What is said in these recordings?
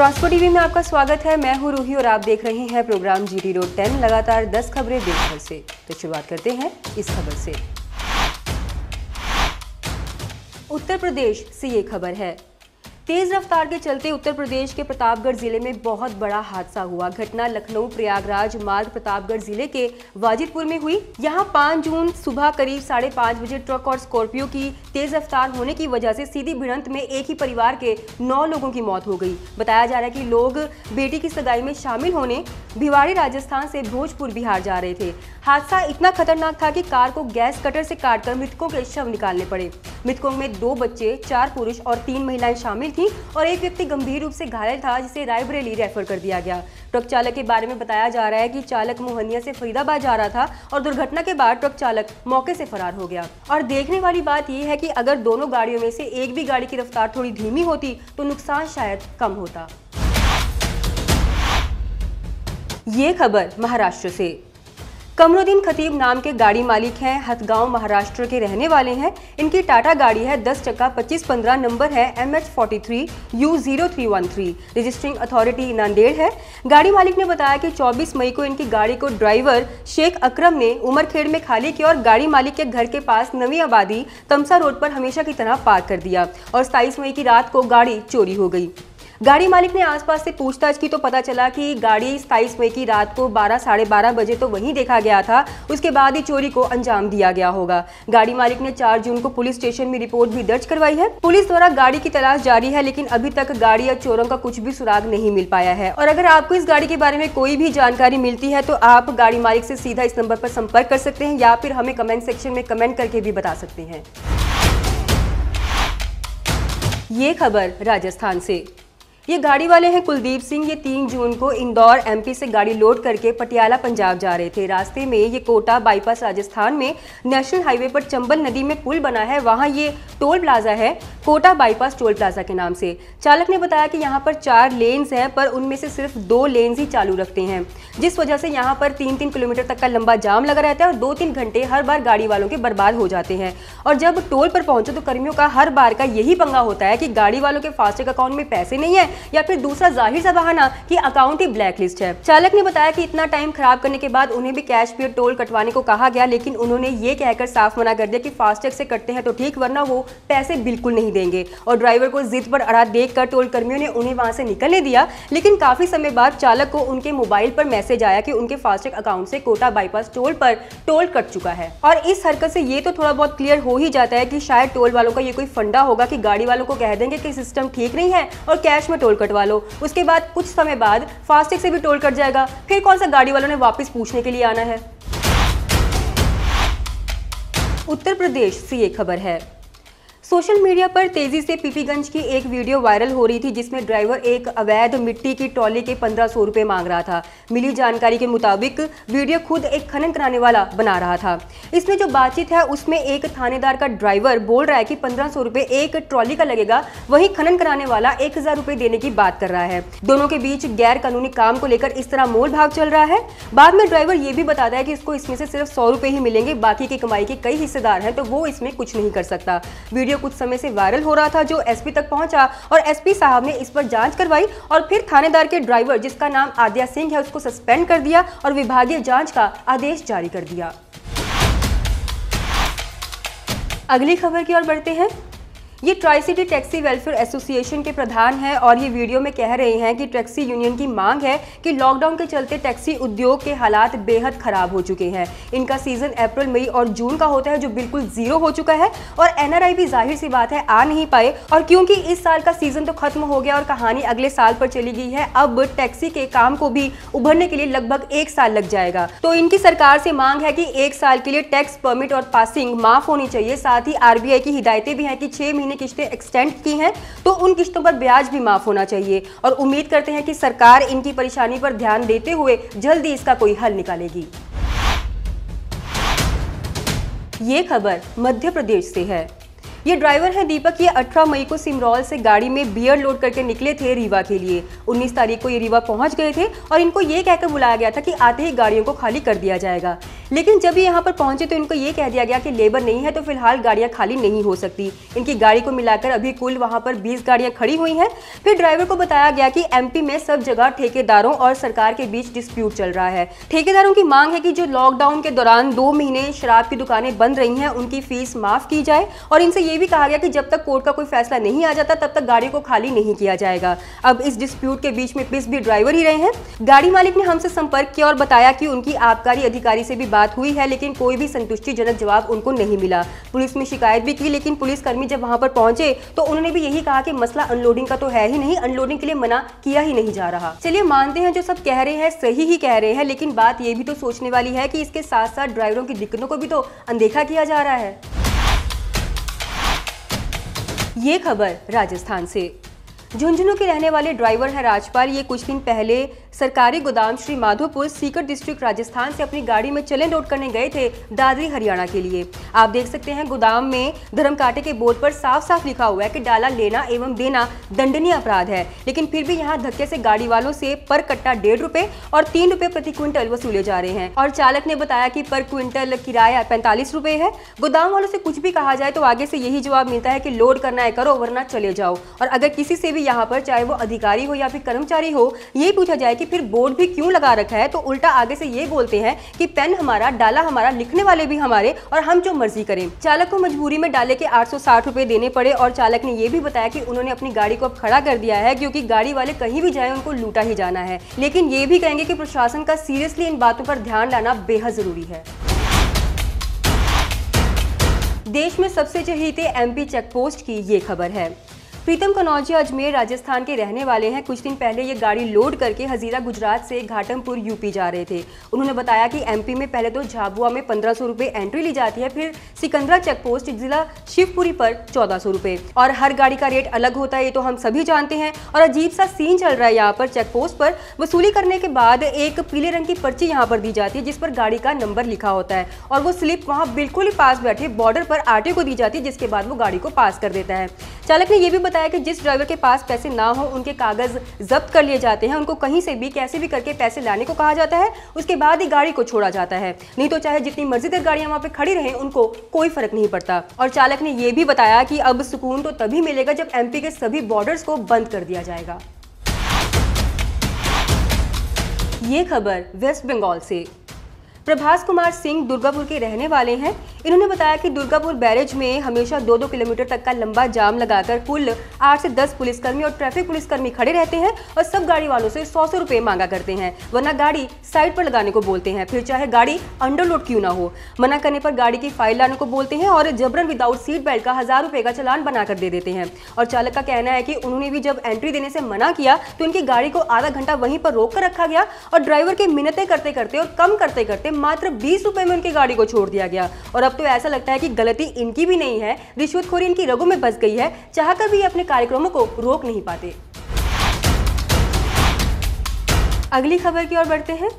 ट्रांसपो TV में आपका स्वागत है। मैं हूं रूही और आप देख रहे हैं प्रोग्राम जीटी रोड 10। लगातार 10 खबरें देश भर से। तो शुरुआत करते हैं इस खबर से। उत्तर प्रदेश से ये खबर है। तेज रफ्तार के चलते उत्तर प्रदेश के प्रतापगढ़ जिले में बहुत बड़ा हादसा हुआ। घटना लखनऊ प्रयागराज मार्ग प्रतापगढ़ जिले के वाजिदपुर में हुई। यहां 5 जून सुबह करीब 5:30 बजे ट्रक और स्कॉर्पियो की तेज रफ्तार होने की वजह से सीधी भिड़ंत में एक ही परिवार के 9 लोगों की मौत हो गई। बताया जा रहा है कि लोग बेटी की सगाई में शामिल होने भिवाड़ी राजस्थान से भोजपुर बिहार जा रहे थे। हादसा इतना खतरनाक था कि कार को गैस कटर से काटकर मृतकों के शव निकालने पड़े। मृतकों में 2 बच्चे, 4 पुरुष और 3 महिलाएं शामिल थी और एक व्यक्ति गंभीर रूप से घायल था, जिसे रायबरेली रेफर कर दिया गया। ट्रक चालक के बारे में बताया जा रहा है कि चालक मोहनिया से फरीदाबाद जा रहा था और दुर्घटना के बाद ट्रक चालक मौके से फरार हो गया। और देखने वाली बात यह है कि अगर दोनों गाड़ियों में से एक भी गाड़ी की रफ्तार थोड़ी धीमी होती तो नुकसान शायद कम होता। ये खबर महाराष्ट्र से। कमरुद्दीन खतीब नाम के गाड़ी मालिक हैं। हथगांव महाराष्ट्र के रहने वाले हैं। इनकी टाटा गाड़ी है, 10 चक्का 2515, नंबर है MH43U0313। रजिस्ट्रिंग अथॉरिटी नांदेड़ है। गाड़ी मालिक ने बताया कि 24 मई को इनकी गाड़ी को ड्राइवर शेख अकरम ने उमरखेड़ में खाली किया और गाड़ी मालिक के घर के पास नवी आबादी तमसा रोड पर हमेशा की तरह पार्क कर दिया और 27 मई की रात को गाड़ी चोरी हो गई। गाड़ी मालिक ने आसपास से पूछताछ की तो पता चला कि गाड़ी 27 मई की रात को 12 साढ़े 12 बजे तो वहीं देखा गया था। उसके बाद ही चोरी को अंजाम दिया गया होगा। गाड़ी मालिक ने 4 जून को पुलिस स्टेशन में रिपोर्ट भी दर्ज करवाई है। पुलिस द्वारा गाड़ी की तलाश जारी है, लेकिन अभी तक गाड़ी या चोरों का कुछ भी सुराग नहीं मिल पाया है। और अगर आपको इस गाड़ी के बारे में कोई भी जानकारी मिलती है तो आप गाड़ी मालिक से सीधा इस नंबर पर संपर्क कर सकते हैं या फिर हमें कमेंट सेक्शन में कमेंट करके भी बता सकते हैं। ये खबर राजस्थान से। ये गाड़ी वाले हैं कुलदीप सिंह। ये 3 जून को इंदौर एमपी से गाड़ी लोड करके पटियाला पंजाब जा रहे थे। रास्ते में ये कोटा बाईपास राजस्थान में नेशनल हाईवे पर चंबल नदी में पुल बना है, वहां ये टोल प्लाजा है, कोटा बाईपास टोल प्लाजा के नाम से। चालक ने बताया कि यहाँ पर 4 लेन्स हैं, पर उनमें से सिर्फ 2 लेन्स ही चालू रखते हैं, जिस वजह से यहाँ पर 3-3 किलोमीटर तक का लंबा जाम लगा रहता है और 2-3 घंटे हर बार गाड़ी वालों के बर्बाद हो जाते हैं। और जब टोल पर पहुंचो तो कर्मियों का हर बार का यही पंगा होता है कि गाड़ी वालों के फास्टैग अकाउंट में पैसे नहीं है या फिर दूसरा जाहिर सा बहाना कि अकाउंट ही ब्लैकलिस्ट है। चालक ने बताया कि इतना टाइम खराब करने के बाद उन्हें भी कैश पे टोल कटवाने को कहा गया, लेकिन उन्होंने ये कहकर साफ मना कर दिया कि फास्टैग से कटते हैं तो ठीक, वरना वो पैसे बिल्कुल नहीं देंगे। और ड्राइवर को जिद पर अड़ा देखकर टोल कर्मियों ने उन्हें वहां से निकलने दिया, लेकिन काफी समय बाद चालक को उनके मोबाइल पर मैसेज आया कि उनके फास्टैग अकाउंट से कोटा बाईपास टोल पर टोल कट चुका है। और इस हरकत से ये तो थोड़ा बहुत क्लियर हो ही जाता है कि शायद टोल वालों का ये कोई फंडा होगा कि गाड़ी वालों को कह देंगे कि सिस्टम ठीक नहीं है और कैश में टोल कटवा लो। उसके बाद कुछ समय बाद फास्टैग से भी टोल कट जाएगा, फिर कौन सा गाड़ी वालों ने वापस पूछने के लिए आना है। उत्तर प्रदेश से ये खबर है। सोशल मीडिया पर तेजी से पीपीगंज की एक वीडियो वायरल हो रही थी, जिसमें ड्राइवर एक अवैध मिट्टी की ट्रॉली के 1500 रुपए मांग रहा था। मिली जानकारी के मुताबिक वीडियो खुद एक खनन कराने वाला बना रहा था। इसमें जो बातचीत है उसमें एक थानेदार का ड्राइवर बोल रहा है कि 1500 रुपए एक ट्रॉली का लगेगा, वहीं खनन कराने वाला 1000 रुपए देने की बात कर रहा है। दोनों के बीच गैर कानूनी काम को लेकर इस तरह मोल भाग चल रहा है। बाद में ड्राइवर ये भी बताता है कि इसको इसमें से सिर्फ 100 रुपए ही मिलेंगे, बाकी की कमाई के कई हिस्सेदार हैं तो वो इसमें कुछ नहीं कर सकता। वीडियो कुछ समय से वायरल हो रहा था, जो एसपी तक पहुंचा और एसपी साहब ने इस पर जांच करवाई और फिर थानेदार के ड्राइवर, जिसका नाम आद्या सिंह है, उसको सस्पेंड कर दिया और विभागीय जांच का आदेश जारी कर दिया। अगली खबर की ओर बढ़ते हैं। ये tri city taxi welfare association के प्रधान हैं और ये वीडियो में कह रहे हैं कि टैक्सी यूनियन की मांग है कि लॉकडाउन के चलते टैक्सी उद्योग के हालात बेहद खराब हो चुके हैं। इनका सीजन अप्रैल, मई और जून का होता है, जो बिल्कुल जीरो हो चुका है और एनआरआई भी जाहिर सी बात है आ नहीं पाए। और क्योंकि इस साल का सीजन तो खत्म हो गया और कहानी अगले साल पर चली गई है, अब टैक्सी के काम को भी उभरने के लिए लगभग 1 साल लग जाएगा। तो इनकी सरकार से मांग है कि 1 साल के लिए टैक्स परमिट और पासिंग माफ होनी चाहिए। साथ ही आरबीआई की हिदायतें भी हैं कि 6 महीने किश्तें एक्सटेंड की हैं तो उन किश्तों पर ब्याज भी माफ होना चाहिए। और उम्मीद करते हैं कि सरकार इनकी परेशानी पर ध्यान देते हुए जल्दी इसका कोई हल निकालेगी। ये खबर मध्य प्रदेश से है। ये ड्राइवर है दीपक। ये 18 मई को सिमरौल से गाड़ी में बियर लोड करके निकले थे रीवा के लिए। 19 तारीख को ये रीवा पहुंच गए थे और इनको ये कहकर बुलाया गया था कि आते ही गाड़ियों को खाली कर दिया जाएगा। लेकिन जब ये यहाँ पर पहुंचे तो इनको ये कह दिया गया कि लेबर नहीं है तो फिलहाल गाड़ियां खाली नहीं हो सकती। इनकी गाड़ी को मिलाकर अभी कुल वहां पर 20 गाड़ियां खड़ी हुई हैं। फिर ड्राइवर को बताया गया कि एमपी में सब जगह ठेकेदारों और सरकार के बीच डिस्प्यूट चल रहा है। ठेकेदारों की मांग है कि जो लॉकडाउन के दौरान 2 महीने शराब की दुकानें बंद रही हैं उनकी फीस माफ की जाए और इनसे ये भी कहा गया कि जब तक कोर्ट का कोई फैसला नहीं आ जाता तब तक गाड़ी को खाली नहीं किया जाएगा। अब इस डिस्प्यूट के बीच में पिस भी ड्राइवर ही रहे हैं। गाड़ी मालिक ने हमसे संपर्क किया और बताया कि उनकी आबकारी अधिकारी से भी बात हुई है, लेकिन कोई भी संतुष्टिजनक जवाब उनको नहीं मिला। पुलिस में शिकायत भी की, लेकिन पुलिसकर्मी जब वहां पर पहुंचे तो उन्होंने भी यही कहा कि मसला अनलोडिंग का तो है ही नहीं, अनलोडिंग के लिए मना किया ही नहीं जा रहा। चलिए मानते हैं जो सब कह रहे हैं सही ही कह रहे हैं, लेकिन बात ये भी तो सोचने वाली है कि इसके साथ साथ ड्राइवरों की दिक्कतों को भी तो अनदेखा किया जा रहा है। ये खबर राजस्थान से। झुंझुनू के रहने वाले ड्राइवर है राजपाल। ये कुछ दिन पहले सरकारी गोदाम श्री माधोपुर सीकर डिस्ट्रिक्ट राजस्थान से अपनी गाड़ी में चलन लोड करने गए थे दादरी हरियाणा के लिए। आप देख सकते हैं गोदाम में धर्मकांटे के बोर्ड पर साफ साफ लिखा हुआ है कि डाला लेना एवं देना दंडनीय अपराध है, लेकिन फिर भी यहाँ धक्के से गाड़ी वालों से पर कट्टा 1.5 रुपए और 3 रुपए प्रति क्विंटल वसूले जा रहे हैं और चालक ने बताया कि पर क्विंटल किराया 45 रुपए है। गोदाम वालों से कुछ भी कहा जाए तो आगे से यही जवाब मिलता है कि लोड करना है करो वरना चले जाओ। और अगर किसी से भी यहाँ पर चाहे वो अधिकारी हो या फिर कर्मचारी हो ये पूछा जाए कि फिर बोर्ड भी क्यों लगा रखा है तो उल्टा आगे से ये बोलते हैं कि पेन हमारा, डाला हमारा, लिखने वाले भी हमारे और हम जो मर्जी करें। चालक को मजबूरी में डाले के 860 रुपए देने पड़े और चालक ने ये भी बताया कि उन्होंने अपनी गाड़ी को अब खड़ा कर दिया है क्योंकि गाड़ी वाले कहीं भी जाए उनको लूटा ही जाना है। लेकिन ये भी कहेंगे कि प्रशासन का सीरियसली इन बातों पर ध्यान लाना बेहद जरूरी है। देश में सबसे चहेते एमपी चेकपोस्ट की ये खबर है। प्रीतम कनौजिया अजमेर राजस्थान के रहने वाले हैं। कुछ दिन पहले ये गाड़ी लोड करके हजीरा गुजरात से घाटमपुर यूपी जा रहे थे। उन्होंने बताया कि एमपी में पहले तो झाबुआ में 1500 रुपए एंट्री ली जाती है, फिर सिकंदरा चेकपोस्ट जिला शिवपुरी पर 1400 रुपए और हर गाड़ी का रेट अलग होता है, ये तो हम सभी जानते हैं। और अजीब सा सीन चल रहा है यहाँ पर। चेकपोस्ट पर वसूली करने के बाद एक पीले रंग की पर्ची यहाँ पर दी जाती है जिस पर गाड़ी का नंबर लिखा होता है और वो स्लिप वहाँ बिल्कुल ही पास बैठे बॉर्डर पर आरटीओ को दी जाती है, जिसके बाद वो गाड़ी को पास कर देता है। चालक ने यह भी बताया कि जिस ड्राइवर के पास पैसे ना हो उनके कागज जब्त कर लिए जाते हैं, उनको कहीं से भी कैसे भी करके पैसे लाने को कहा जाता है, उसके बाद ही गाड़ी को छोड़ा जाता है, नहीं तो चाहे जितनी मर्जी देर गाड़ियां वहां पे खड़ी रहें उनको कोई फर्क नहीं पड़ता। और चालक ने यह भी बताया कि अब सुकून तो तभी मिलेगा जब एमपी के सभी बॉर्डर्स को बंद कर दिया जाएगा। ये खबर वेस्ट बंगाल से। प्रभास कुमार सिंह दुर्गापुर के रहने वाले हैं। इन्होंने बताया कि दुर्गापुर बैरेज में हमेशा 2-2 किलोमीटर तक का लंबा जाम लगाकर कुल 8 से 10 पुलिसकर्मी और ट्रैफिक पुलिसकर्मी खड़े रहते हैं और सब गाड़ी वालों से 100 रुपए मांगा करते हैं, वरना गाड़ी साइड पर लगाने को बोलते हैं, फिर चाहे गाड़ी अंडरलोड क्यों ना हो। मना करने पर गाड़ी की फाइल लाने को बोलते हैं और जबरन विदाउट सीट बेल्ट का 1000 रुपए का चालान बनाकर दे देते हैं। और चालक का कहना है कि उन्होंने भी जब एंट्री देने से मना किया तो उनकी गाड़ी को आधा घंटा वहीं पर रोक कर रखा गया और ड्राइवर की मिन्नतें करते करते और कम करते करते मात्र 20 रुपए में उनकी गाड़ी को छोड़ दिया गया। और अब तो ऐसा लगता है कि गलती इनकी भी नहीं है, रिश्वतखोरी इनकी रगों में बस गई है, चाहकर भी अपने कार्यक्रमों को रोक नहीं पाते। अगली खबर की ओर बढ़ते हैं।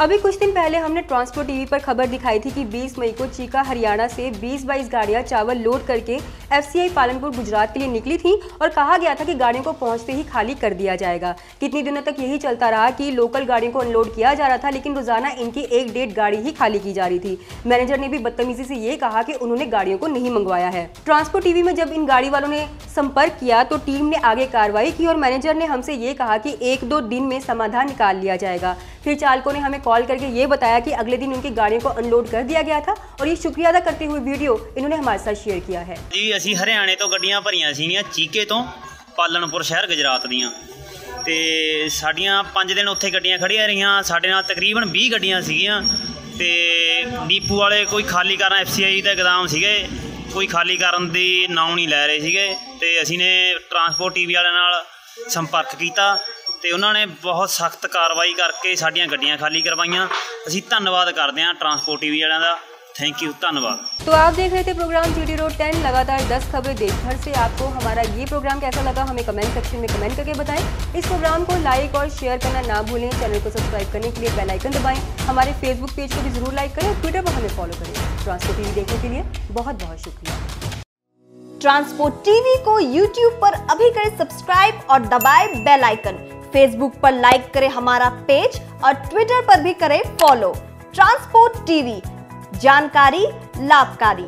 अभी कुछ दिन पहले हमने ट्रांसपोर्ट टीवी पर खबर दिखाई थी कि 20 मई को चीका हरियाणा से 20-22 गाड़ियां चावल लोड करके एफसीआई पालनपुर गुजरात के लिए निकली थी और कहा गया था कि गाड़ियों को पहुंचते ही खाली कर दिया जाएगा। कितनी दिनों तक यही चलता रहा कि लोकल गाड़ियों को अनलोड किया जा रहा था, लेकिन रोजाना इनकी 1-1.5 गाड़ी ही खाली की जा रही थी। मैनेजर ने भी बदतमीजी से ये कहा कि उन्होंने गाड़ियों को नहीं मंगवाया है। ट्रांसपोर्ट टीवी में जब इन गाड़ी वालों ने संपर्क किया तो टीम ने आगे कार्रवाई की और मैनेजर ने हमसे ये कहा कि 1-2 दिन में समाधान निकाल लिया जाएगा। फिर चालकों ने हमें कॉल करके ये बताया कि अगले दिन उनकी गाड़ियों को अनलोड कर दिया गया था और ये शुक्रिया अदा करते हुए वीडियो इन्होंने हमारे साथ शेयर किया है। जी ਅਸੀਂ ਹਰਿਆਣੇ ਤੋਂ ਗੱਡੀਆਂ ਭਰੀਆਂ ਸੀਗੀਆਂ ਚੀਕੇ ਤੋਂ ਪਾਲਣਪੁਰ ਸ਼ਹਿਰ ਗੁਜਰਾਤ ਦੀਆਂ ਤੇ ਸਾਡੀਆਂ 5 ਦਿਨ ਉੱਥੇ ਗੱਡੀਆਂ ਖੜੀਆਂ ਰਹੀਆਂ। ਸਾਡੇ ਨਾਲ ਤਕਰੀਬਨ 20 ਗੱਡੀਆਂ ਸੀਗੀਆਂ ਤੇ ਡੀਪੂ ਵਾਲੇ ਕੋਈ ਖਾਲੀ ਕਰਨ ਐਫਸੀਆਈ ਦੇ ਗੋਦਾਮ ਸੀਗੇ, ਕੋਈ ਖਾਲੀ ਕਰਨ ਦੀ ਨਾਮ ਨਹੀਂ ਲੈ ਰਹੇ ਸੀਗੇ ਤੇ ਅਸੀਂ ਨੇ ਟਰਾਂਸਪੋਰਟ ਟੀਵੀ ਵਾਲਿਆਂ ਨਾਲ ਸੰਪਰਕ ਕੀਤਾ ਤੇ ਉਹਨਾਂ ਨੇ ਬਹੁਤ ਸਖਤ ਕਾਰਵਾਈ ਕਰਕੇ ਸਾਡੀਆਂ ਗੱਡੀਆਂ ਖਾਲੀ ਕਰਵਾਈਆਂ। ਅਸੀਂ ਧੰਨਵਾਦ ਕਰਦੇ ਹਾਂ ਟਰਾਂਸਪੋर्ट टीवी वालों का। थैंक यू, धन्यवाद। तो आप देख रहे थे प्रोग्राम जीटी रोड 10 लगातार 10 खबरें देशभर से। आपको हमारा ये प्रोग्राम कैसा लगा हमें कमेंट सेक्शन में कमेंट करके बताएं। इस प्रोग्राम को लाइक और शेयर करना ना भूलें। चैनल को सब्सक्राइब करने के लिए बेल आइकन दबाएं। हमारे फेसबुक पेज को भी जरूर लाइक करें और ट्विटर पर हमें फॉलो करें। ट्रांसपोर्ट टीवी देखने के लिए बहुत बहुत शुक्रिया। ट्रांसपोर्ट टीवी को यूट्यूब पर अभी करें सब्सक्राइब और दबाएं बेल आइकन। फेसबुक पर लाइक करें हमारा पेज और ट्विटर पर भी करें फॉलो। ट्रांसपोर्ट टीवी, जानकारी लाभकारी।